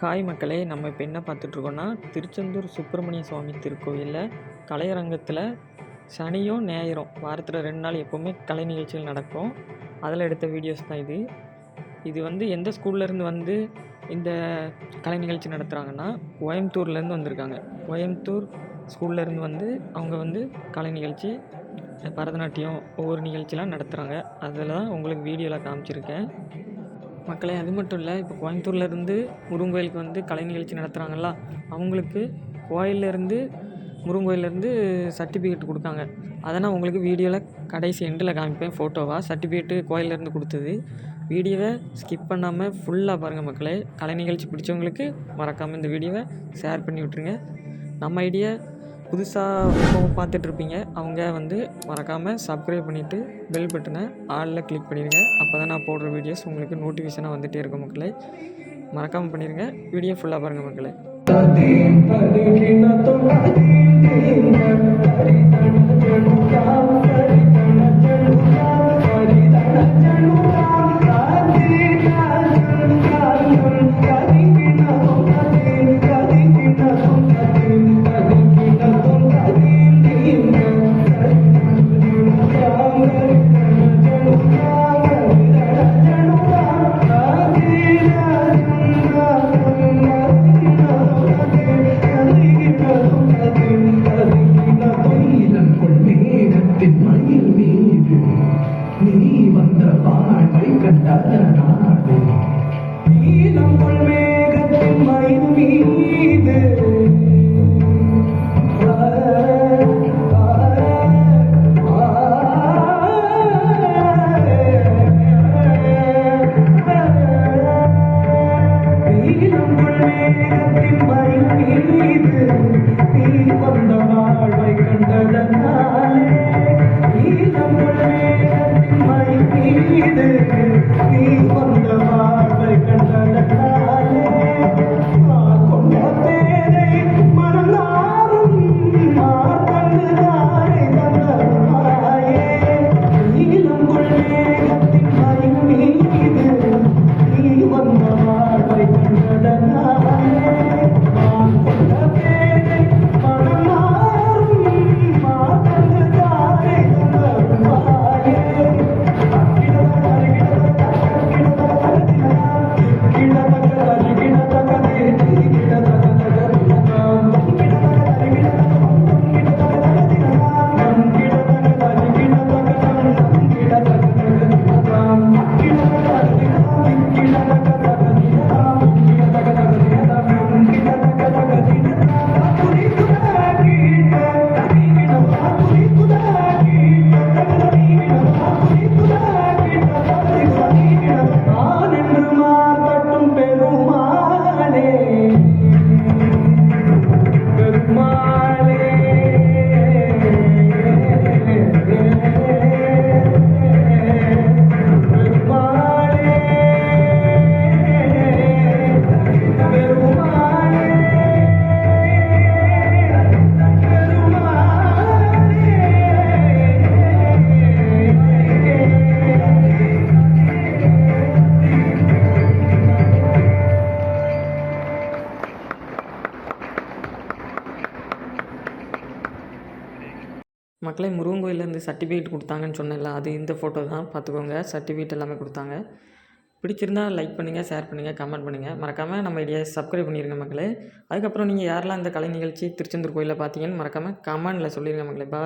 Hi மக்களே, நம்ம இப்போ என்ன பார்த்துட்ருக்கோன்னா திருச்செந்தூர் சுப்பிரமணிய சுவாமி திருக்கோயிலில் கலையரங்கத்தில் சனியும் ஞாயிறும் வாரத்தில் 2 நாள் எப்போவுமே கலை நிகழ்ச்சிகள் நடக்கும். அதில் எடுத்த வீடியோஸ் தான் இது. இது எந்த ஸ்கூல்லேருந்து இந்த கலை நிகழ்ச்சி நடத்துகிறாங்கன்னா கோயம்புத்தூர்லேருந்து வந்திருக்காங்க. கோயம்புத்தூர் ஸ்கூல்லேருந்து அவங்க கலை நிகழ்ச்சி பரதநாட்டியம் ஒவ்வொரு நிகழ்ச்சிலாம் நடத்துகிறாங்க. அதில் தான் உங்களுக்கு வீடியோவில் காமிச்சிருக்கேன் மக்களே. அது மட்டும் இல்லை, இப்போ கோயம்புத்தூர்லேருந்து முருகன் கோயிலுக்கு கலை நிகழ்ச்சி நடத்துகிறாங்களா, அவங்களுக்கு முருகன் கோயிலேருந்து சர்டிஃபிகேட் கொடுத்தாங்க. அதை நான் உங்களுக்கு வீடியோவில் கடைசி எண்டில் காமிப்பேன் ஃபோட்டோவாக. சர்டிஃபிகேட்டு கோயிலேருந்து கொடுத்தது. வீடியோவை ஸ்கிப் பண்ணாமல் ஃபுல்லாக பாருங்கள் மக்களே. கலை நிகழ்ச்சி பிடிச்சவங்களுக்கு மறக்காமல் இந்த வீடியோவை ஷேர் பண்ணி விட்ருங்க. நம்ம ஐடியா புதுசாக இப்போ பார்த்துட்ருப்பீங்க, அவங்க மறக்காமல் சப்ஸ்கிரைப் பண்ணிவிட்டு பெல் பட்டனை ஆலில் கிளிக் பண்ணிடுங்க. அப்போ தான் நான் போடுற வீடியோஸ் உங்களுக்கு நோட்டிஃபிகேஷனாக வந்துகிட்டே இருக்கும் மக்களே. மறக்காமல் பண்ணிடுங்க. வீடியோ ஃபுல்லாக பாருங்கள் மக்களே. நீ வந்த வாழ்வை கண்டதனாலே நீலம் மேகத்தின் மயில் மீது நீலம் மேகத்தின் மயில் மீது நீ வந்த வாழ்வை கண்டதனாலே நீலம் நீ வந்த வாழ்வை கண்டதனாலே கொண்ட பேரை மறந்தாரும் மார்கண்டுதாரை தந்தருமாயே நீலம் மேகத்தின் மயில் மீது நீ வந்த வாழ்வை கண்டதனாலே கொண்ட பேரை மறந்தாரும் மார்கண்டுதாரை தந்தருமாயே மக்களே, முருகன் கோயிலேருந்து சர்டிஃபிகேட் கொடுத்தாங்கன்னு சொன்னேன்ல, அது இந்த ஃபோட்டோ தான். பார்த்துக்கோங்க, சர்டிஃபிகேட் எல்லாமே கொடுத்தாங்க. பிடிச்சிருந்தால் லைக் பண்ணுங்கள், ஷேர் பண்ணுங்கள், கமெண்ட் பண்ணுங்கள். மறக்காமல் நம்ம ஐடியா சப்ஸ்கிரைப் பண்ணிடுங்க மக்களே. அதுக்கப்புறம் நீங்கள் யாரெல்லாம் இந்த கலை நிகழ்ச்சி திருச்செந்தூர் கோயிலில் பார்த்தீங்கன்னு மறக்காமல் கமெண்டில் சொல்லிடுங்க மக்களே. பாய்.